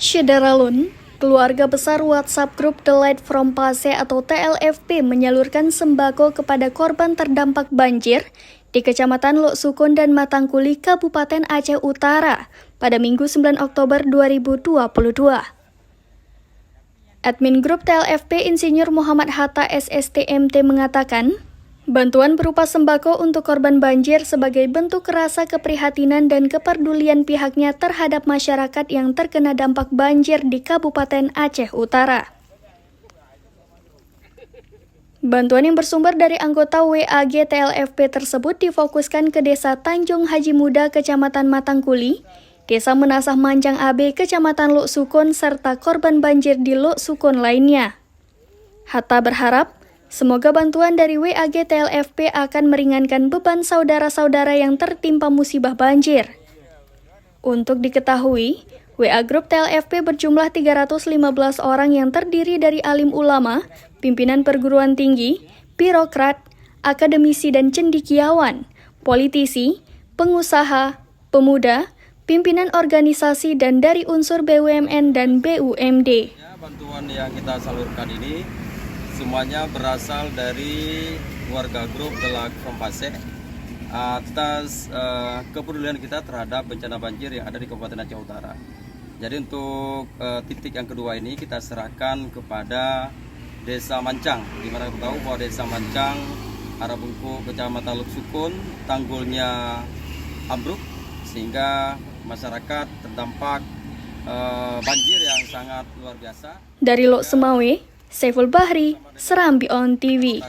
Syederalun, keluarga besar WhatsApp grup The Light from Pase atau TLFP menyalurkan sembako kepada korban terdampak banjir di Kecamatan Lok Sukun dan Matangkuli, Kabupaten Aceh Utara pada Minggu 9 Oktober 2022. Admin grup TLFP Insinyur Muhammad Hatta SSTMT mengatakan, bantuan berupa sembako untuk korban banjir sebagai bentuk rasa keprihatinan dan kepedulian pihaknya terhadap masyarakat yang terkena dampak banjir di Kabupaten Aceh Utara. Bantuan yang bersumber dari anggota WAG TLFP tersebut difokuskan ke Desa Tanjung Haji Muda, Kecamatan Matangkuli, Desa Menasah Manjang AB, Kecamatan Lok Sukun, serta korban banjir di Lok Sukun lainnya. Hatta berharap semoga bantuan dari WAG TLFP akan meringankan beban saudara-saudara yang tertimpa musibah banjir. Untuk diketahui, WA Group TLFP berjumlah 315 orang yang terdiri dari alim ulama, pimpinan perguruan tinggi, birokrat, akademisi dan cendekiawan, politisi, pengusaha, pemuda, pimpinan organisasi, dan dari unsur BUMN dan BUMD. Bantuan yang kita salurkan ini semuanya berasal dari warga grup The Light from Pase atas kepedulian kita terhadap bencana banjir yang ada di Kabupaten Aceh Utara. Jadi untuk titik yang kedua ini kita serahkan kepada Desa Mancang, di mana kita tahu bahwa Desa Mancang, arah bungkuk Kecamatan Lok Sukun, tanggulnya ambruk sehingga masyarakat terdampak banjir yang sangat luar biasa. Dari Lok Semawe, Saiful Bahri, Serambi On TV.